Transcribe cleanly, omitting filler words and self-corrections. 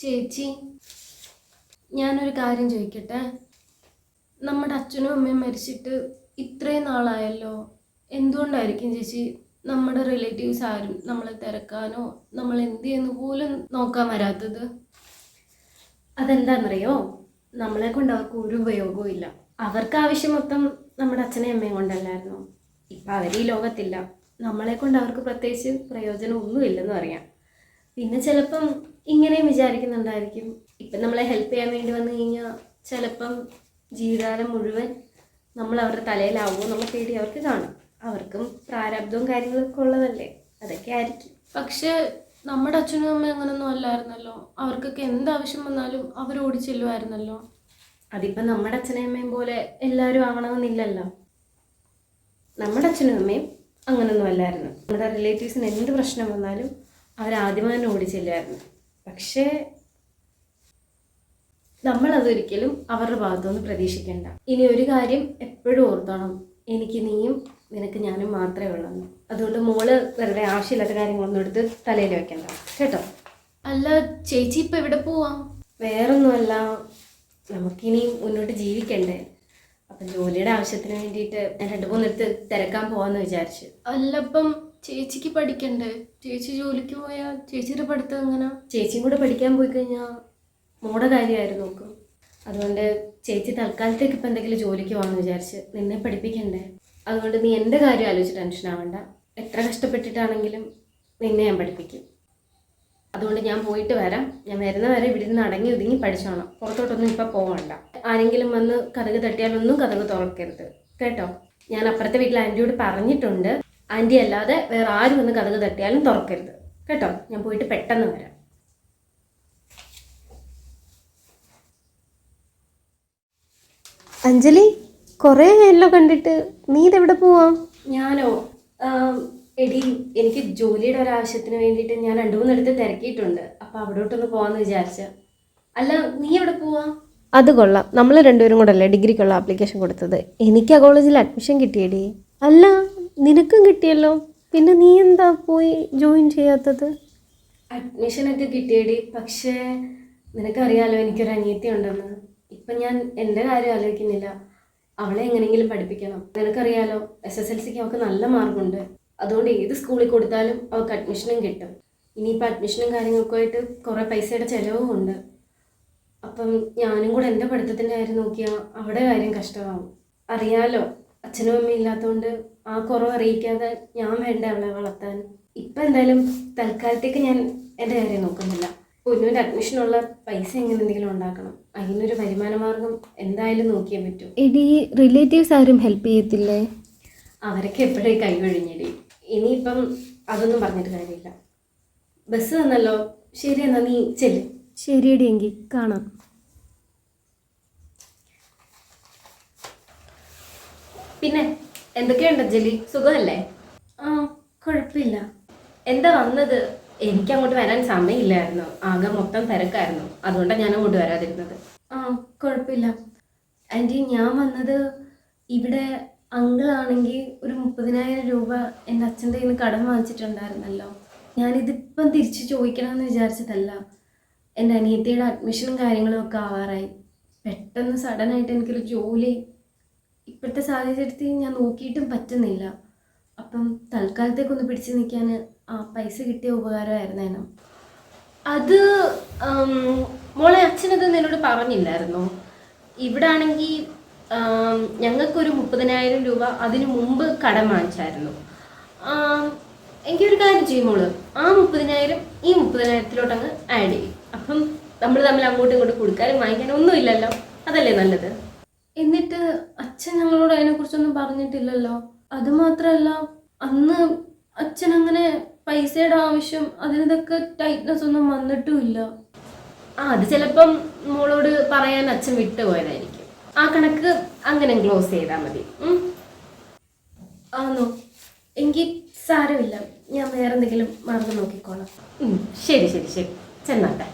ചേച്ചി, ഞാനൊരു കാര്യം ചോദിക്കട്ടെ. നമ്മുടെ അച്ഛനും അമ്മയും മരിച്ചിട്ട് ഇത്രയും നാളായല്ലോ. എന്തുകൊണ്ടായിരിക്കും ചേച്ചി നമ്മുടെ റിലേറ്റീവ്സ് ആരും നമ്മളെ തിരക്കാനോ നമ്മൾ എന്ത് ചെയ്യുന്ന പോലും നോക്കാൻ വരാത്തത്? അതെന്താണെന്നറിയോ, നമ്മളെ കൊണ്ട് അവർക്ക് ഒരു ഉപയോഗവും ഇല്ല. അവർക്ക് ആവശ്യം മൊത്തം നമ്മുടെ അച്ഛനെയും അമ്മയും കൊണ്ടല്ലായിരുന്നു. ഇപ്പം അവർ ഈ ലോകത്തില്ല. നമ്മളെ കൊണ്ട് അവർക്ക് പ്രത്യേകിച്ച് പ്രയോജനം ഒന്നുമില്ലെന്ന് അറിയാം. പിന്നെ ചിലപ്പം ഇങ്ങനെയും വിചാരിക്കുന്നുണ്ടായിരിക്കും, ഇപ്പം നമ്മളെ ഹെൽപ്പ് ചെയ്യാൻ വേണ്ടി വന്നു കഴിഞ്ഞാൽ ചിലപ്പം ജീവിതകാലം മുഴുവൻ നമ്മൾ അവരുടെ തലയിലാവുമോ എന്നുള്ള പേടി അവർക്ക് കാണും. അവർക്കും പ്രാരാബ്ദവും കാര്യങ്ങളൊക്കെ ഉള്ളതല്ലേ, അതൊക്കെ ആയിരിക്കും. പക്ഷെ നമ്മുടെ അച്ഛനും അമ്മയും അങ്ങനൊന്നും അല്ലായിരുന്നല്ലോ. അവർക്കൊക്കെ എന്താവശ്യം വന്നാലും അവർ ഓടിച്ചെല്ലുമായിരുന്നല്ലോ. അതിപ്പം നമ്മുടെ അച്ഛനും അമ്മയും പോലെ എല്ലാവരും ആവണമെന്നില്ലല്ലോ. നമ്മുടെ അച്ഛനും അമ്മയും അങ്ങനൊന്നും അല്ലായിരുന്നു. നമ്മുടെ റിലേറ്റീവ്സിന് എന്ത് പ്രശ്നം വന്നാലും അവരാദ്യമേ തന്നെ ഓടിച്ചെല്ലുമായിരുന്നു. പക്ഷേ നമ്മളതൊരിക്കലും അവരുടെ ഭാഗത്തുനിന്ന് പ്രതീക്ഷിക്കേണ്ട. ഇനി ഒരു കാര്യം എപ്പോഴും ഓർത്തോണം, എനിക്ക് നീയും നിനക്ക് ഞാനും മാത്രമേ ഉള്ളൂ. അതുകൊണ്ട് മോള് വെറുതെ ആവശ്യമില്ലാത്ത കാര്യങ്ങളൊന്നും എടുത്ത് തലയിൽ വെക്കണ്ട കേട്ടോ. അല്ല ചേച്ചി, ഇപ്പം എവിടെ പോവാം? വേറൊന്നുമല്ല, നമുക്കിനി മുന്നോട്ട് ജീവിക്കണ്ടേ. അപ്പം ജോലിയുടെ ആവശ്യത്തിന് വേണ്ടിയിട്ട് ഞാൻ 2-3 തിരക്കാൻ പോവാന്ന് വിചാരിച്ചു. അല്ലപ്പം ചേച്ചിക്ക് പഠിക്കണ്ടേ? ചേച്ചി ജോലിക്ക് പോയാൽ ചേച്ചിയുടെ പഠിത്തം എങ്ങനെ? ചേച്ചിയും കൂടെ പഠിക്കാൻ പോയി കഴിഞ്ഞാൽ മോടെ കാര്യമായിരുന്നു നോക്കും. അതുകൊണ്ട് ചേച്ചി തൽക്കാലത്തേക്ക് ഇപ്പം എന്തെങ്കിലും ജോലിക്ക് പോകാമെന്ന് വിചാരിച്ച്. നിന്നെ പഠിപ്പിക്കണ്ടേ? അതുകൊണ്ട് നീ എൻ്റെ കാര്യം ആലോചിച്ച് ടെൻഷൻ ആവണ്ട. എത്ര കഷ്ടപ്പെട്ടിട്ടാണെങ്കിലും നിന്നെ ഞാൻ പഠിപ്പിക്കും. അതുകൊണ്ട് ഞാൻ പോയിട്ട് വരാം. ഞാൻ വരുന്ന വരെ ഇവിടെ നിന്ന് അടങ്ങി ഒതുങ്ങി പഠിച്ചോണം. പുറത്തോട്ടൊന്നും ഇപ്പം പോകണ്ട. ആരെങ്കിലും വന്ന് കതക് തട്ടിയാലൊന്നും കതക് തുറക്കരുത് കേട്ടോ. ഞാൻ അപ്പുറത്തെ വീട്ടിൽ ആൻറ്റിയോട് പറഞ്ഞിട്ടുണ്ട്, ആൻറ്റി അല്ലാതെ വേറെ ആരും വന്ന് കതക് തട്ടിയാലും തുറക്കരുത് കേട്ടോ. ഞാൻ പോയിട്ട് പെട്ടെന്ന് വരാം. അഞ്ജലി, കുറേ എല്ലോ കണ്ടിട്ട്. നീ ഇതെവിടെ പോവാ? ഞാനോ? എടി, എനിക്ക് ജോലിയുടെ ഒരാവശ്യത്തിന് വേണ്ടിയിട്ട് ഞാൻ 2-3 തിരക്കിയിട്ടുണ്ട്. അപ്പോൾ അവിടോട്ടൊന്ന് പോകാമെന്ന് വിചാരിച്ച. അല്ല, നീ എവിടെ പോവാ? അത് കൊള്ളാം. നമ്മൾ രണ്ടുപേരും കൂടെ അല്ലേ ഡിഗ്രിക്കുള്ള ആപ്ലിക്കേഷൻ കൊടുത്തത്? എനിക്ക് ആ കോളേജിൽ അഡ്മിഷൻ കിട്ടിയടി. അല്ല, നിനക്കും കിട്ടിയല്ലോ. പിന്നെ നീ എന്താ പോയി ജോയിൻ ചെയ്യാത്തത്? അഡ്മിഷനൊക്കെ കിട്ടിയടി. പക്ഷേ നിനക്കറിയാലോ എനിക്കൊരു അനിയത്തി ഉണ്ടെന്ന്. ഇപ്പം ഞാൻ എൻ്റെ കാര്യം ആലോചിക്കുന്നില്ല. അവളെ എങ്ങനെയെങ്കിലും പഠിപ്പിക്കണം. നിനക്കറിയാലോ, SSLCക്ക് അവൾക്ക് നല്ല മാർക്കുണ്ട്. അതുകൊണ്ട് ഏത് സ്കൂളിൽ കൊടുത്താലും അവൾക്ക് അഡ്മിഷനും കിട്ടും. ഇനിയിപ്പോൾ അഡ്മിഷനും കാര്യങ്ങളൊക്കെ ആയിട്ട് കുറേ പൈസയുടെ ചിലവും ഉണ്ട്. അപ്പം ഞാനും കൂടെ എൻ്റെ പഠിത്തത്തിൻ്റെ കാര്യം നോക്കിയാൽ അവിടെ കാര്യം കഷ്ടമാവും. അറിയാലോ, അച്ഛനും അമ്മയും ഇല്ലാത്തതുകൊണ്ട് ആ കുറവ് അറിയിക്കാതെ ഞാൻ വേണ്ട അവളെ വളർത്താൻ. ഇപ്പം എന്തായാലും തൽക്കാലത്തേക്ക് ഞാൻ എൻ്റെ കാര്യം നോക്കുന്നില്ല. പൊന്നുവിൻ്റെ അഡ്മിഷനുള്ള പൈസ എങ്ങനെ എന്തെങ്കിലും ഉണ്ടാക്കണം. അതിനൊരു വരുമാന മാർഗം എന്തായാലും നോക്കിയേ പറ്റൂ. എടി, റിലേറ്റീവ്സ് ആരും ഹെൽപ്പ് ചെയ്യത്തില്ലേ? അവരൊക്കെ എപ്പോഴേ കൈവഴിഞ്ഞടി. ഇനിയിപ്പം അതൊന്നും പറഞ്ഞിട്ട് കാര്യമില്ല. ബസ് തന്നല്ലോ. ശരി, എന്നാ നീ ചെല്ല്. ശരിയടി, എങ്കിൽ കാണാം. പിന്നെ എന്തൊക്കെയുണ്ട് അഞ്ജലി, സുഖമല്ലേ? കുഴപ്പമില്ല. എന്താ വന്നത്? എനിക്ക് അങ്ങോട്ട് വരാൻ സമയമില്ലായിരുന്നു. ആകെ മൊത്തം തിരക്കായിരുന്നു. അതുകൊണ്ടാണ് ഞാൻ അങ്ങോട്ട് വരാതിരുന്നത്. കുഴപ്പമില്ല ആൻറ്റി. ഞാൻ വന്നത് ഇവിടെ അങ്കിളാണെങ്കിൽ ഒരു 30,000 രൂപ എൻ്റെ അച്ഛൻ്റെ കയ്യിൽ നിന്ന് കടം വാങ്ങിച്ചിട്ടുണ്ടായിരുന്നല്ലോ. ഞാനിതിപ്പം തിരിച്ച് ചോദിക്കണമെന്ന് വിചാരിച്ചതല്ല. എൻ്റെ അനിയത്തിയുടെ അഡ്മിഷനും കാര്യങ്ങളും ഒക്കെ ആവാറായി. പെട്ടെന്ന് സഡനായിട്ട് എനിക്കൊരു ജോലി ഇപ്പോഴത്തെ സാഹചര്യത്തിൽ ഞാൻ നോക്കിയിട്ടും പറ്റുന്നില്ല. അപ്പം തൽക്കാലത്തേക്കൊന്ന് പിടിച്ചു നിൽക്കാൻ ആ പൈസ കിട്ടിയ ഉപകാരമായിരുന്നേനോ. അത് മോളെ, അച്ഛനത് നിന്നോട് പറഞ്ഞില്ലായിരുന്നോ? ഇവിടെ ആണെങ്കിൽ ഞങ്ങൾക്കൊരു 30,000 രൂപ അതിനു മുമ്പ് കടം വാങ്ങിച്ചായിരുന്നു. എനിക്കൊരു കാര്യം ചെയ്യും മോള്, ആ 30,000 ഈ 30,000-ത്തിലോട്ടങ്ങ് ആഡ് ചെയ്യും. അപ്പം നമ്മൾ തമ്മിൽ അങ്ങോട്ടും ഇങ്ങോട്ടും കൊടുക്കാനും വാങ്ങിക്കാനും ഒന്നും ഇല്ലല്ലോ. അതല്ലേ നല്ലത്. എന്നിട്ട് അച്ഛൻ ഞങ്ങളോട് അതിനെക്കുറിച്ചൊന്നും പറഞ്ഞിട്ടില്ലല്ലോ. അതുമാത്രമല്ല, അന്ന് അച്ഛൻ അങ്ങനെ പൈസയുടെ ആവശ്യം അതിനൊക്കെ ടൈറ്റ്നെസ് ഒന്നും വന്നിട്ടുമില്ല. അത് ചിലപ്പം മോളോട് പറയാൻ അച്ഛൻ വിട്ടുപോയതായിരിക്കും. ആ കണക്ക് അങ്ങനെ ക്ലോസ് ചെയ്താൽ മതി. ആണോ? എങ്കിൽ സാരമില്ല, ഞാൻ വേറെ എന്തെങ്കിലും മാർഗം നോക്കിക്കോളാം. ശരി ശരി ശരി, ചെന്നാട്ടെ.